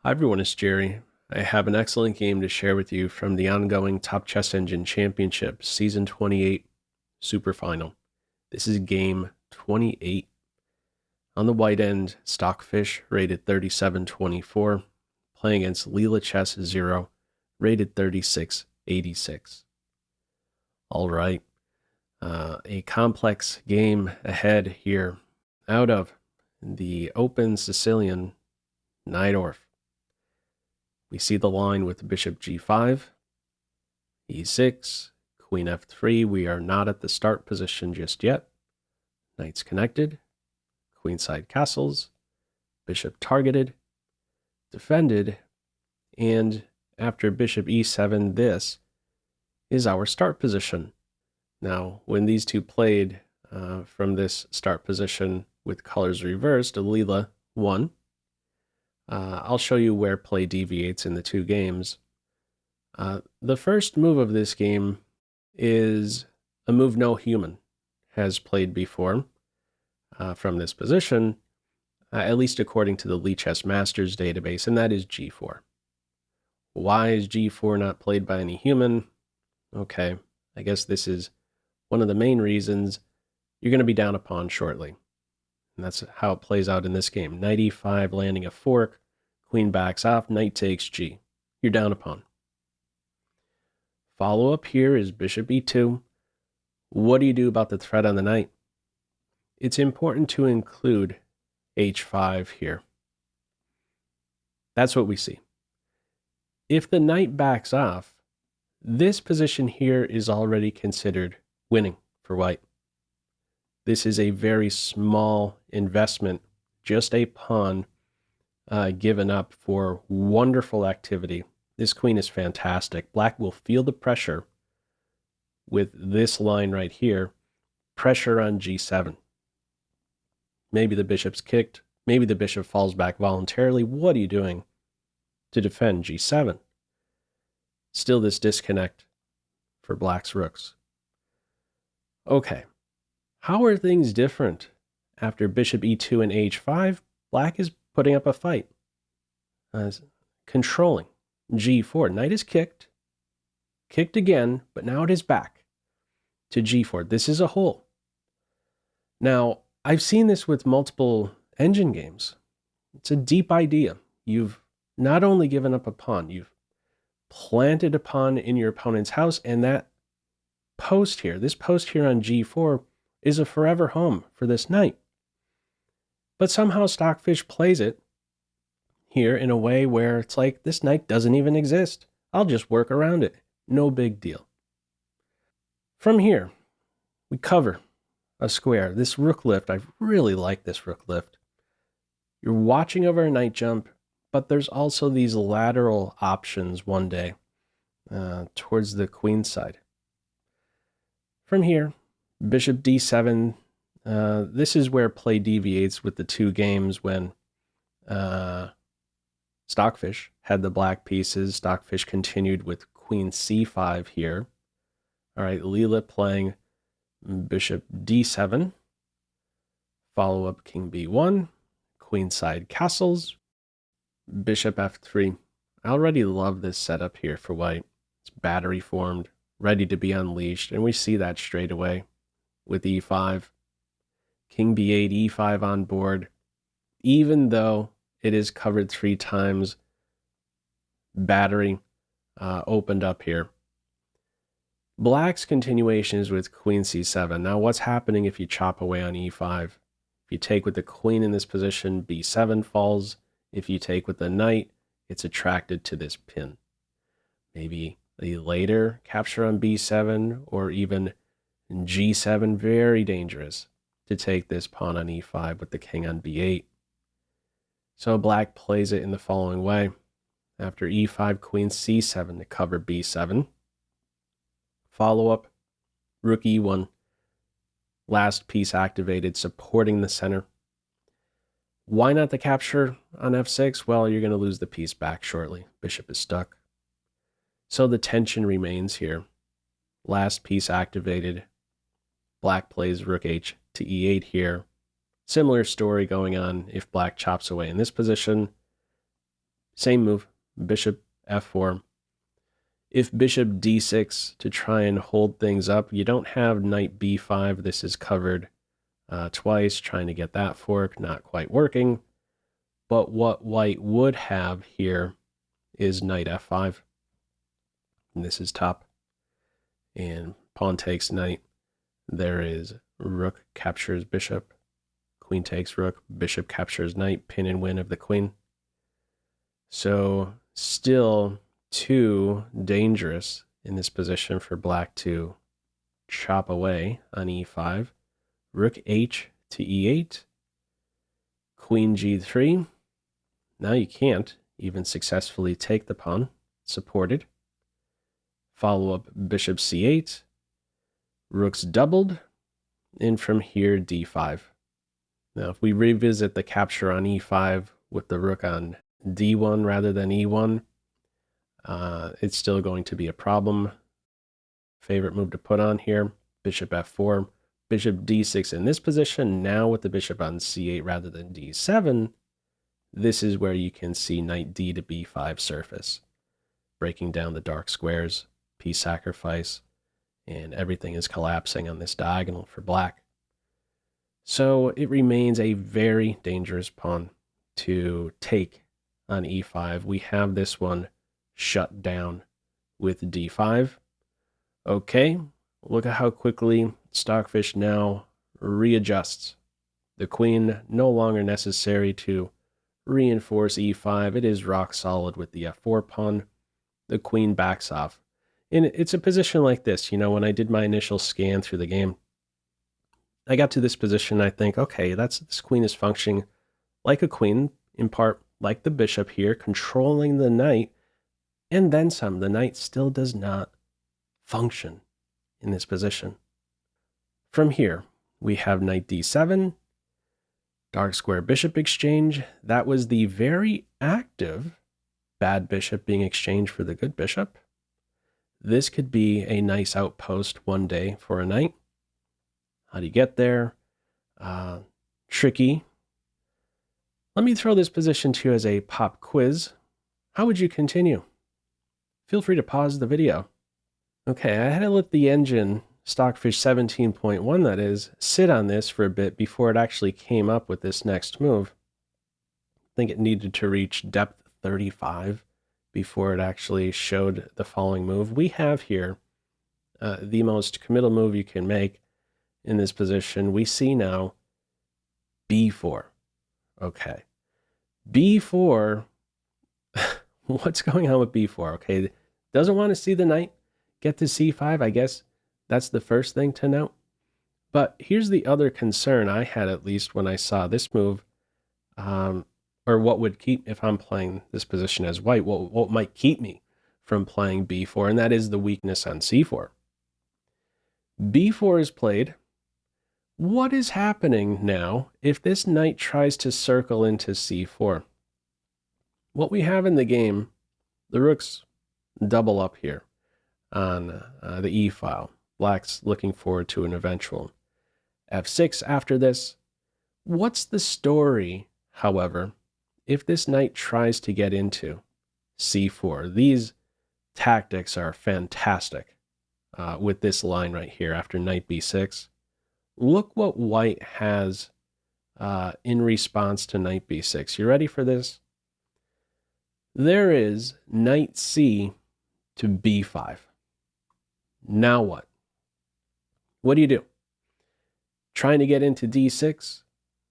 Hi everyone, it's Jerry. I have an excellent game to share with you from the ongoing Top Chess Engine Championship Season 28 Super Final. This is game 28. On the white end, Stockfish, rated 3724, playing against Leela Chess 0, rated 3686. Alright, a complex game ahead here out of the open Sicilian Najdorf. We see the line with bishop g5, e6, queen f3. We are not at the start position just yet. Knights connected, queenside castles, bishop targeted, defended, and after bishop e7, this is our start position. Now, when these two played from this start position with colors reversed, Leela won. I'll show you where play deviates in the two games. The first move of this game is a move no human has played before from this position, at least according to the Lichess Masters database, and that is g4. Why is g4 not played by any human? Okay, I guess this is one of the main reasons. You're going to be down a pawn shortly. And that's how it plays out in this game. Knight e5 landing a fork, queen backs off, knight takes g. You're down a pawn. Follow up here is bishop e2. What do you do about the threat on the knight? It's important to include h5 here. That's what we see. If the knight backs off, this position here is already considered winning for white. This is a very small investment, just a pawn given up for wonderful activity. This queen is fantastic. Black will feel the pressure with this line right here, pressure on g7. Maybe the bishop's kicked. Maybe the bishop falls back voluntarily. What are you doing to defend g7? Still this disconnect for black's rooks. Okay. How are things different? After bishop e2 and h5, black is putting up a fight. Controlling g4. Knight is kicked again, but now it is back to g4. This is a hole. Now, I've seen this with multiple engine games. It's a deep idea. You've not only given up a pawn, you've planted a pawn in your opponent's house, and that post here, this post here on g4, is a forever home for this knight. But somehow Stockfish plays it here in a way where it's like, this knight doesn't even exist. I'll just work around it. No big deal. From here, we cover a square. This rook lift, I really like this rook lift. You're watching over a knight jump, but there's also these lateral options one day towards the queen side. From here, bishop d7, this is where play deviates with the two games when Stockfish had the black pieces. Stockfish continued with queen c5 here. All right, Leela playing bishop d7, follow up king b1, queenside castles, bishop f3. I already love this setup here for white. It's battery formed, ready to be unleashed, and we see that straight away with e5, king b8, e5 on board. Even though it is covered 3 times, battery opened up here. Black's continuation is with queen c7. Now what's happening if you chop away on e5? If you take with the queen in this position, b7 falls. If you take with the knight, it's attracted to this pin. Maybe a later capture on b7 or even g7, very dangerous to take this pawn on e5 with the king on b8. So black plays it in the following way. After e5, queen c7 to cover b7. Follow up, rook e1. Last piece activated, supporting the center. Why not the capture on f6? Well, you're going to lose the piece back shortly. Bishop is stuck. So the tension remains here. Last piece activated. Black plays rook h to e8 here. Similar story going on if black chops away in this position. Same move, bishop f4. If bishop d6 to try and hold things up, you don't have knight b5. This is covered twice, trying to get that fork, not quite working. But what white would have here is knight f5. And this is top. And pawn takes knight. There is rook captures bishop. Queen takes rook. Bishop captures knight. Pin and win of the queen. So still too dangerous in this position for black to chop away on e5. Rook h to e8. Queen g3. Now you can't even successfully take the pawn. Supported. Follow up bishop c8. Rook's doubled. And from here d5. Now if we revisit the capture on e5 with the rook on d1 rather than e1, it's still going to be a problem. Favorite move to put on here, bishop f4, bishop d6 in this position. Now with the bishop on c8 rather than d7, this is where you can see knight d to b5 surface, breaking down the dark squares, piece sacrifice, and everything is collapsing on this diagonal for black. So it remains a very dangerous pawn to take on e5. We have this one shut down with d5. Okay, look at how quickly Stockfish now readjusts. The queen no longer necessary to reinforce e5. It is rock solid with the f4 pawn. The queen backs off. And it's a position like this, you know, when I did my initial scan through the game, I got to this position, I think, okay, this queen is functioning like a queen, in part like the bishop here, controlling the knight, and then some. The knight still does not function in this position. From here, we have knight d7, dark square bishop exchange. That was the very active bad bishop being exchanged for the good bishop. This could be a nice outpost one day for a knight. How do you get there? Tricky. Let me throw this position to you as a pop quiz. How would you continue? Feel free to pause the video. Okay, I had to let the engine, Stockfish 17.1 that is, sit on this for a bit before it actually came up with this next move. I think it needed to reach depth 35 before it actually showed the following move. We have here the most committal move you can make in this position. We see now b4. Okay. b4, what's going on with b4? Okay, doesn't want to see the knight get to c5. I guess that's the first thing to note. But here's the other concern I had, at least when I saw this move, or what would keep, if I'm playing this position as white, what might keep me from playing b4, and that is the weakness on c4. b4 is played. What is happening now if this knight tries to circle into c4? What we have in the game, the rooks double up here on the e file. Black's looking forward to an eventual f6 after this. What's the story, however, if this knight tries to get into c4? These tactics are fantastic with this line right here after knight b6. Look what white has in response to knight b6. You ready for this? There is knight c to b5. Now what? What do you do? Trying to get into d6.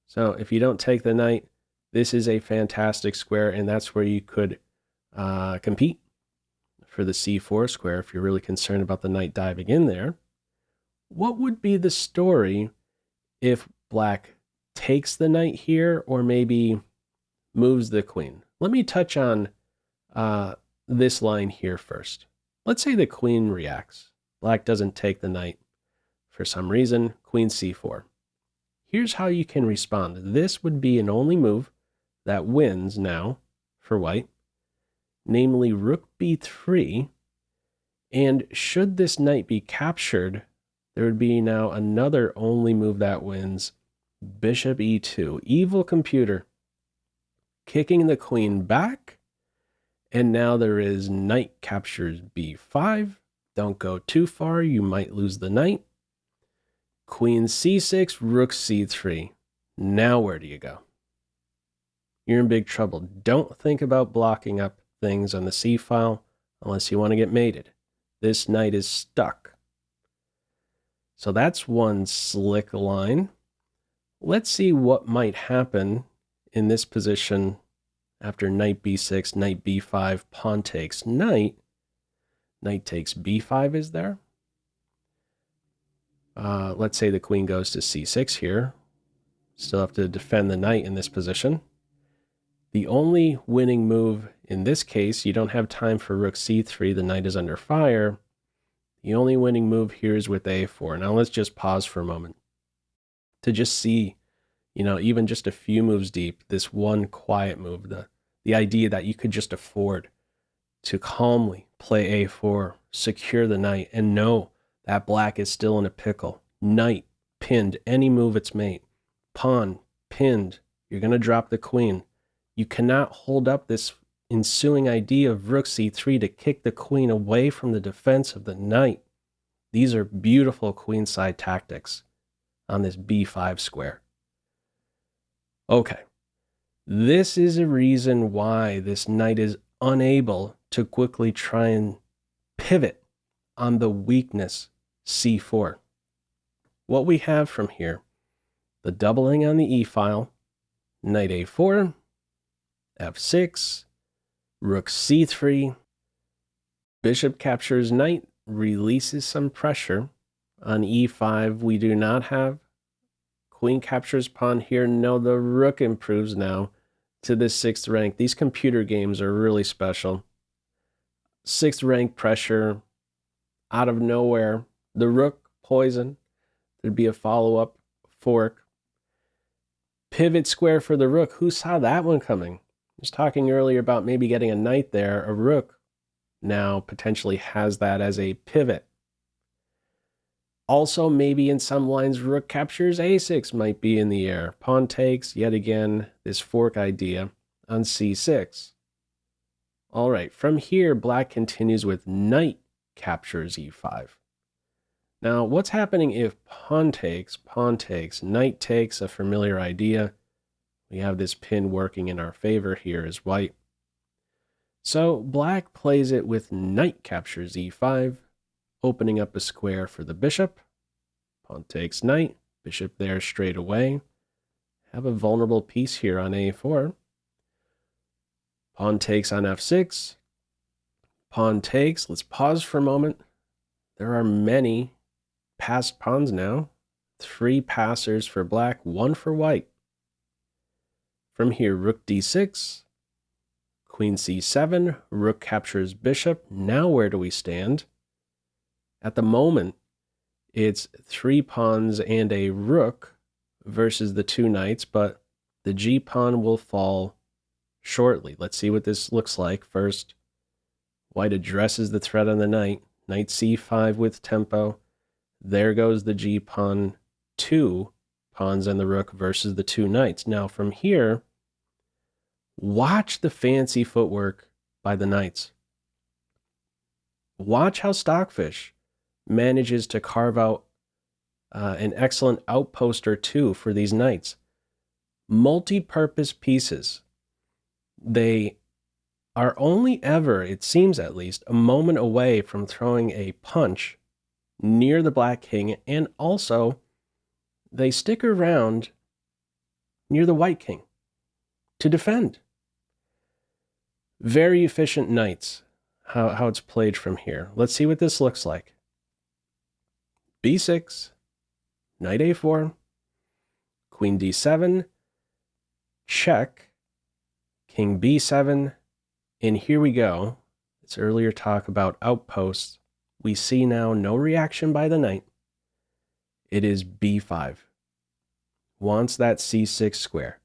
So if you don't take the knight, this is a fantastic square, and that's where you could compete for the c4 square if you're really concerned about the knight diving in there. What would be the story if black takes the knight here, or maybe moves the queen? Let me touch on this line here first. Let's say the queen reacts. Black doesn't take the knight for some reason. Queen c4. Here's how you can respond. This would be an only move that wins now for white, namely rook b3. And should this knight be captured, there would be now another only move that wins, bishop e2. Evil computer kicking the queen back And now there is knight captures b5. Don't go too far, you might lose the knight. Queen c6, rook c3. Now where do you go? You're in big trouble. Don't think about blocking up things on the c file unless you want to get mated. This knight is stuck. So that's one slick line. Let's see what might happen in this position after knight b6, knight b5, pawn takes knight. Knight takes b5 is there. Let's say the queen goes to c6 here. Still have to defend the knight in this position. The only winning move in this case, you don't have time for rook c3, the knight is under fire. The only winning move here is with a4. Now let's just pause for a moment to just see, even just a few moves deep, this one quiet move, the idea that you could just afford to calmly play a4, secure the knight, and know that black is still in a pickle. Knight pinned, any move it's made. Pawn pinned, you're going to drop the queen. You cannot hold up this ensuing idea of rook c3 to kick the queen away from the defense of the knight. These are beautiful queenside tactics on this b5 square. Okay, this is a reason why this knight is unable to quickly try and pivot on the weakness c4. What we have from here, the doubling on the e file, knight a4, f6, rook c3, bishop captures knight, releases some pressure. On e5, we do not have. Queen captures pawn here. No, the rook improves now to the 6th rank. These computer games are really special. 6th rank pressure out of nowhere. The rook poison. There'd be a follow-up fork. Pivot square for the rook. Who saw that one coming? I was talking earlier about maybe getting a knight there. A rook now potentially has that as a pivot. Also, maybe in some lines, rook captures a6 might be in the air. Pawn takes, yet again, this fork idea on c6. All right, from here, black continues with knight captures e5. Now, what's happening if pawn takes, knight takes, a familiar idea? We have this pin working in our favor here as white. So black plays it with knight captures e5, opening up a square for the bishop. Pawn takes knight, bishop there straight away. Have a vulnerable piece here on a4. Pawn takes on f6. Pawn takes. Let's pause for a moment. There are many passed pawns now. 3 passers for black, 1 for white. From here, rook d6, queen c7, rook captures bishop. Now where do we stand? At the moment, it's 3 pawns and a rook versus the 2 knights, but the g pawn will fall shortly. Let's see what this looks like. First, white addresses the threat on the knight. Knight c5 with tempo. There goes the g pawn, 2 pawns and the rook versus the 2 knights. Now from here, watch the fancy footwork by the knights. Watch how Stockfish manages to carve out an excellent outpost or two for these knights. Multi-purpose pieces. They are only ever, it seems at least, a moment away from throwing a punch near the black king, and also they stick around near the white king to defend. Very efficient knights, how it's played from here. Let's see what this looks like. b6, knight a4, queen d7, check, king b7, and here we go. It's earlier talk about outposts. We see now no reaction by the knight. It is b5. Wants that c6 square.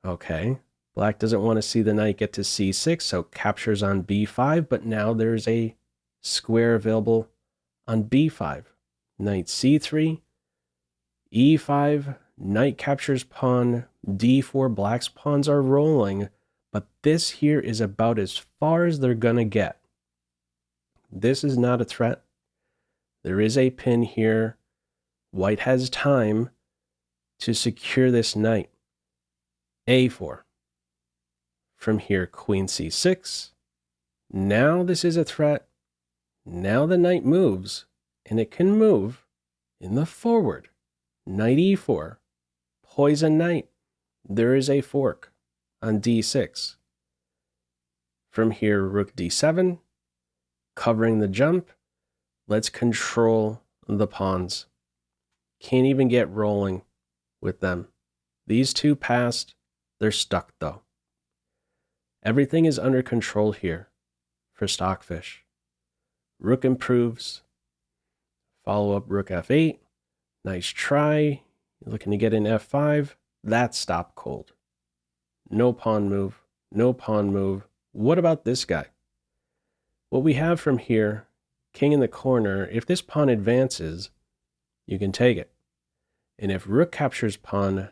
Okay. Black doesn't want to see the knight get to c6, so captures on b5, but now there's a square available on b5. Knight c3, e5, knight captures pawn, d4. Black's pawns are rolling, But this here is about as far as they're going to get. This is not a threat. There is a pin here. White has time to secure this knight. A4. From here, queen c6. Now this is a threat. Now the knight moves, and it can move in the forward. Knight e4. Poison knight. There is a fork on d6. From here, rook d7. Covering the jump. Let's control the pawns. Can't even get rolling with them. These two passed. They're stuck though. Everything is under control here for Stockfish. Rook improves. Follow up rook f8. Nice try. You're looking to get in f5. That's stop cold. No pawn move. No pawn move. What about this guy? What we have from here, king in the corner, if this pawn advances, you can take it. And if rook captures pawn,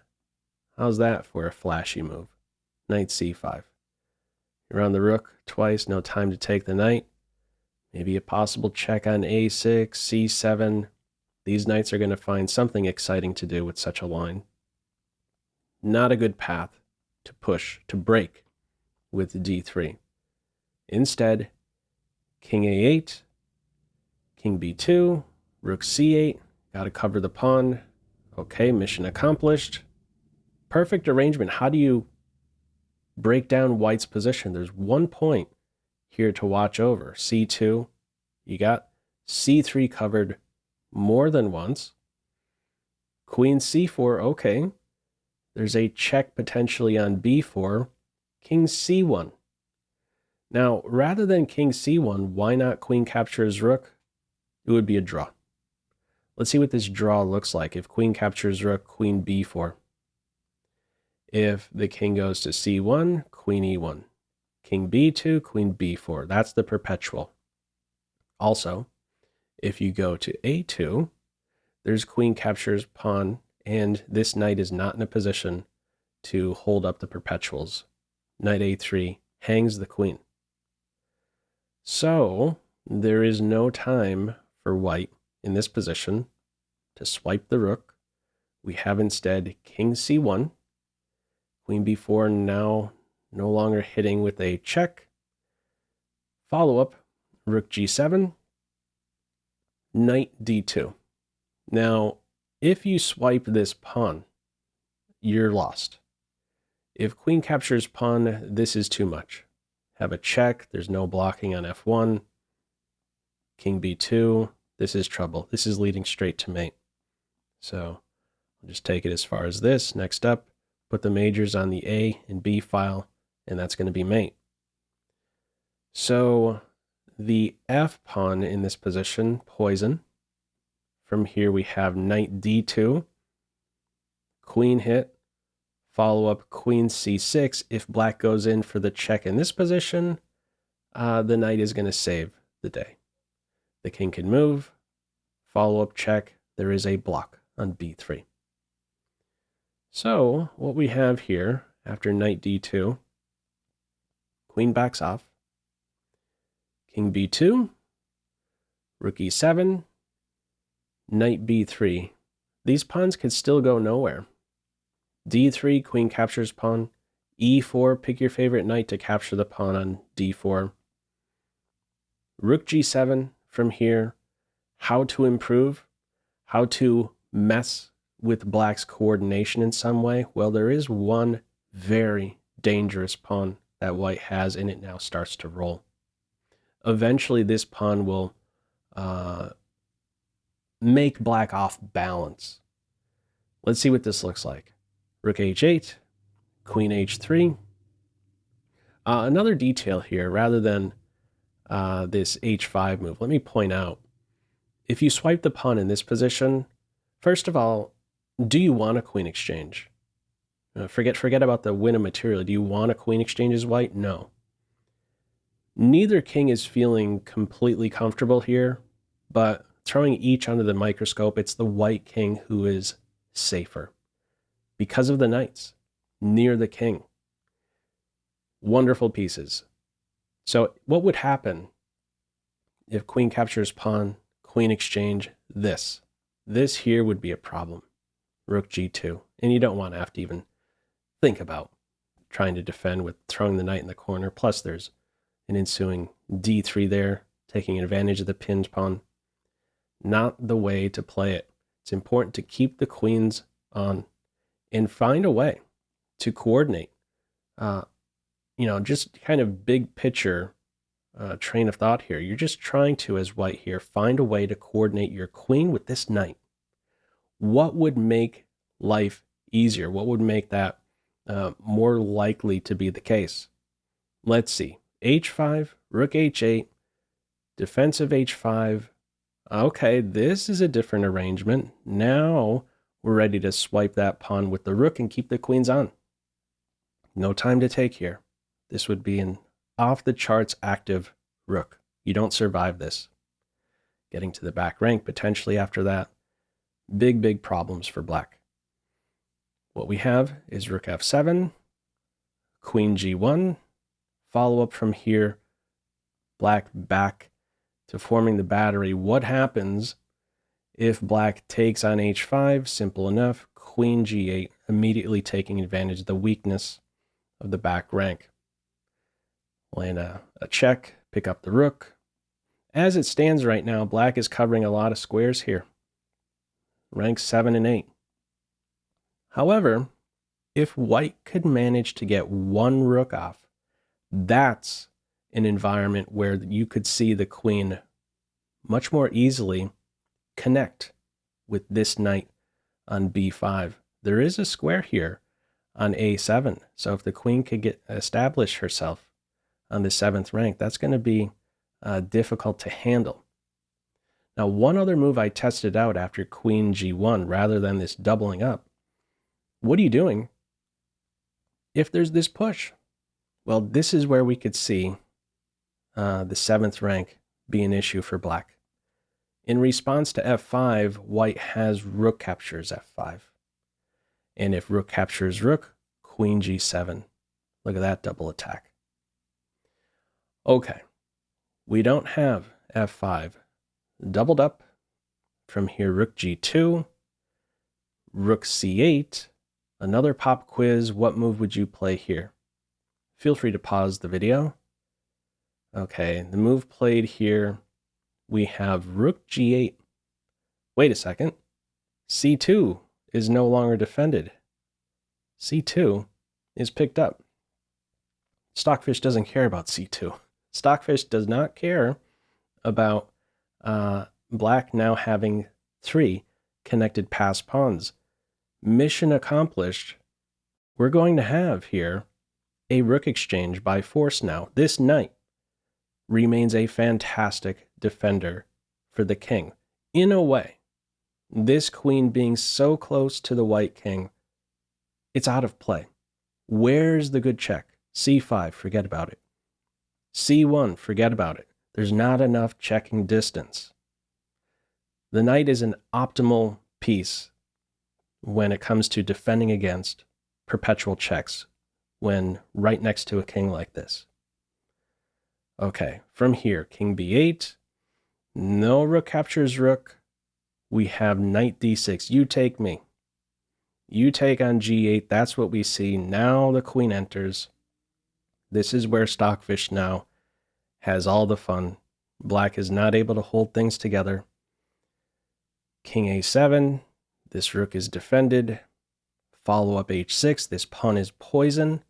how's that for a flashy move? Knight c5. You're on the rook twice, no time to take the knight. Maybe a possible check on a6, c7. These knights are going to find something exciting to do with such a line. Not a good path to push, to break with d3. Instead, king a8, king b2, rook c8. Got to cover the pawn. Okay, mission accomplished. Perfect arrangement. How do you break down white's position? There's 1 point here to watch over. c2. You got c3 covered more than once. Queen c4. Okay. There's a check potentially on b4. King c1. Now, rather than king c1, why not queen captures rook? It would be a draw. Let's see what this draw looks like. If queen captures rook, queen b4. If the king goes to c1, queen e1. King b2, queen b4. That's the perpetual. Also, if you go to a2, there's queen captures pawn, and this knight is not in a position to hold up the perpetuals. Knight a3 hangs the queen. So, there is no time for white in this position to swipe the rook. We have instead king c1, queen b4 now no longer hitting with a check. Follow up, rook g7, knight d2. Now, if you swipe this pawn, you're lost. If queen captures pawn, this is too much. Have a check, there's no blocking on f1. King b2, this is trouble. This is leading straight to mate. So I'll just take it as far as this. Next up, put the majors on the A and B file, and that's going to be mate. So the F pawn in this position, poison. From here we have knight d2, queen hit, follow up queen c6. If black goes in for the check in this position, the knight is going to save the day. The king can move, follow up check. There is a block on b3. So what we have here after knight d2, queen backs off, king b2, rook e7, knight b3. These pawns could still go nowhere. d3, queen captures pawn. e4, pick your favorite knight to capture the pawn on d4. Rook g7 from here. How to improve? How to mess with black's coordination in some way? Well, there is one very dangerous pawn that white has, and it now starts to roll. Eventually, this pawn will make black off balance. Let's see what this looks like. Rook h8, queen h3. Another detail here, rather than this h5 move, let me point out, if you swipe the pawn in this position, first of all, do you want a queen exchange? Forget about the win of material. Do you want a queen exchange as white? No. Neither king is feeling completely comfortable here, but throwing each under the microscope, it's the white king who is safer because of the knights near the king. Wonderful pieces. So what would happen if queen captures pawn, queen exchange, this? This here would be a problem. Rook g2. And you don't want to have to even think about trying to defend with throwing the knight in the corner. Plus there's an ensuing d3 there, taking advantage of the pinned pawn. Not the way to play it. It's important to keep the queens on and find a way to coordinate. Just kind of big picture train of thought here. You're just trying to, as white here, find a way to coordinate your queen with this knight. What would make life easier? What would make that more likely to be the case? Let's see. h5, rook h8, defensive h5. Okay, this is a different arrangement. Now we're ready to swipe that pawn with the rook and keep the queens on. No time to take here. This would be an off-the-charts active rook. You don't survive this. Getting to the back rank potentially after that. Big problems for black. What we have is rook f7, queen g1, follow up from here, black back to forming the battery. What happens if black takes on h5? Simple enough, queen g8, immediately taking advantage of the weakness of the back rank. Land a check, pick up the rook. As it stands right now, black is covering a lot of squares here. Ranks 7 and 8. However, if white could manage to get one rook off, that's an environment where you could see the queen much more easily connect with this knight on b5. There is a square here on a7, so if the queen could establish herself on the 7th rank, that's going to be difficult to handle. Now, one other move I tested out after queen g1, rather than this doubling up. What are you doing if there's this push? Well, this is where we could see the 7th rank be an issue for black. In response to f5, white has rook captures f5. And if rook captures rook, queen g7. Look at that double attack. Okay, we don't have f5 doubled up. From here, rook g2, rook c8, another pop quiz. What move would you play here? Feel free to pause the video. Okay, the move played here, we have rook g8. Wait a second. c2 is no longer defended. c2 is picked up. Stockfish doesn't care about c2. Stockfish does not care about black now having 3 connected pass pawns. Mission accomplished. We're going to have here a rook exchange by force now. This knight remains a fantastic defender for the king. In a way, this queen being so close to the white king, it's out of play. Where's the good check? c5, forget about it. c1, forget about it. There's not enough checking distance. The knight is an optimal piece when it comes to defending against perpetual checks when right next to a king like this. Okay, from here, king b8. No rook captures rook. We have knight d6. You take me. You take on g8. That's what we see. Now the queen enters. This is where Stockfish now has all the fun. Black is not able to hold things together. King a7. This rook is defended. Follow up h6. This pawn is poison.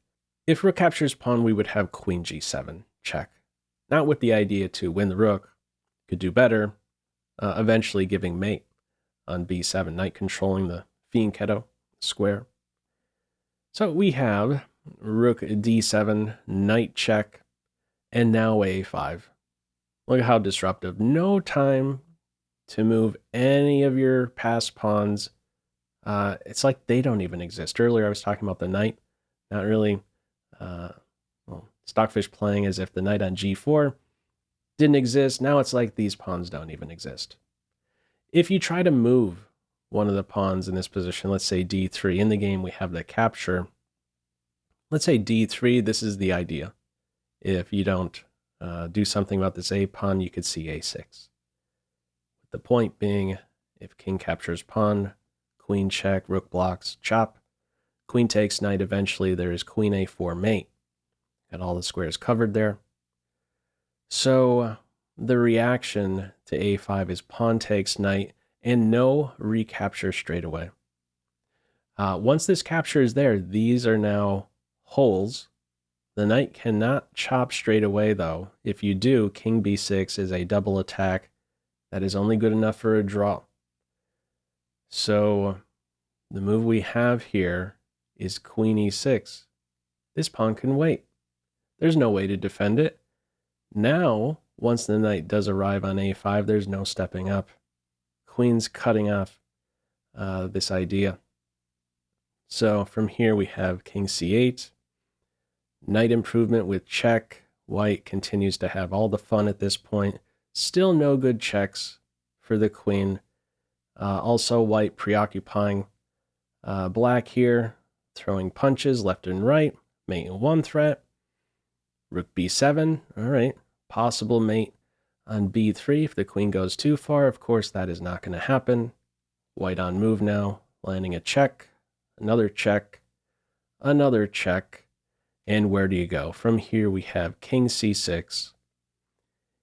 If rook captures pawn, we would have queen g7. Check. Not with the idea to win the rook. Could do better. Eventually giving mate on b7. Knight controlling the fianchetto square. So we have rook d7, knight check, and now a5. Look at how disruptive. No time to move any of your passed pawns. It's like they don't even exist. Earlier I was talking about the knight. Not really. Stockfish playing as if the knight on g4 didn't exist. Now it's like these pawns don't even exist. If you try to move one of the pawns in this position, let's say d3, in the game we have the capture. let's say d3, this is the idea. If you don't do something about this a pawn, you could see a6. The point being, if king captures pawn, queen check, rook blocks, chop, queen takes knight, eventually there is queen a4 mate. Got all the squares covered there. So the reaction to a5 is pawn takes knight and no recapture straight away. Once this capture is there, these are now holes. The knight cannot chop straight away though. If you do, king b6 is a double attack that is only good enough for a draw. So the move we have here is queen e6. This pawn can wait. There's no way to defend it. Now, once the knight does arrive on a5, there's no stepping up. Queen's cutting off this idea. So from here we have king c8. Knight improvement with check. White continues to have all the fun at this point. Still no good checks for the queen. Also white preoccupying black here, throwing punches left and right, mating one threat. Rook b7, all right, possible mate on b3 if the queen goes too far. Of course, that is not going to happen. White on move now, landing a check, another check, another check, and where do you go? From here we have king c6.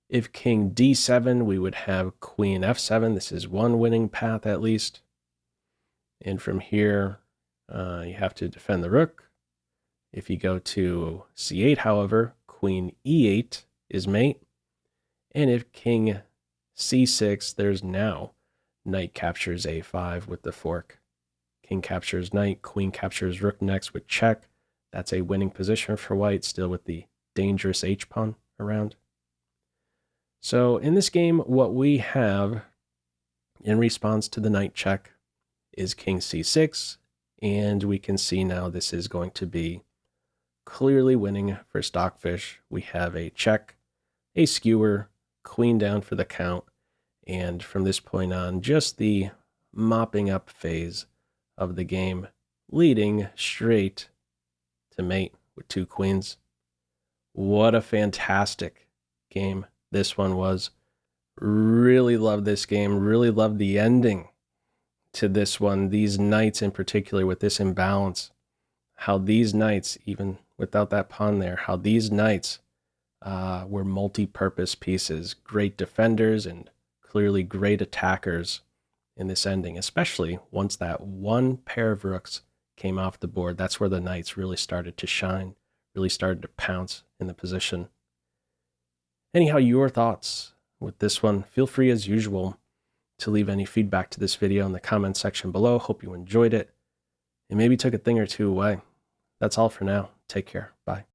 If king d7, we would have queen f7. This is one winning path at least. And from here, you have to defend the rook. If you go to c8, however, queen e8 is mate. And if king c6, there's now knight captures a5 with the fork. King captures knight, queen captures rook next with check. That's a winning position for white, still with the dangerous h-pawn around. So in this game, what we have in response to the knight check is king c6, and we can see now this is going to be clearly winning for Stockfish. We have a check, a skewer, queen down for the count, and from this point on, just the mopping up phase of the game, leading straight to mate with two queens. What a fantastic game this one was. Really love this game, really love the ending to this one. These knights in particular with this imbalance, how these knights, even without that pawn there, how these knights were multi-purpose pieces, great defenders and clearly great attackers in this ending, especially once that one pair of rooks came off the board. That's where the knights really started to shine, really started to pounce in the position. Anyhow, your thoughts with this one, feel free as usual to leave any feedback to this video in the comment section below. Hope you enjoyed it and maybe took a thing or two away. That's all for now. Take care. Bye.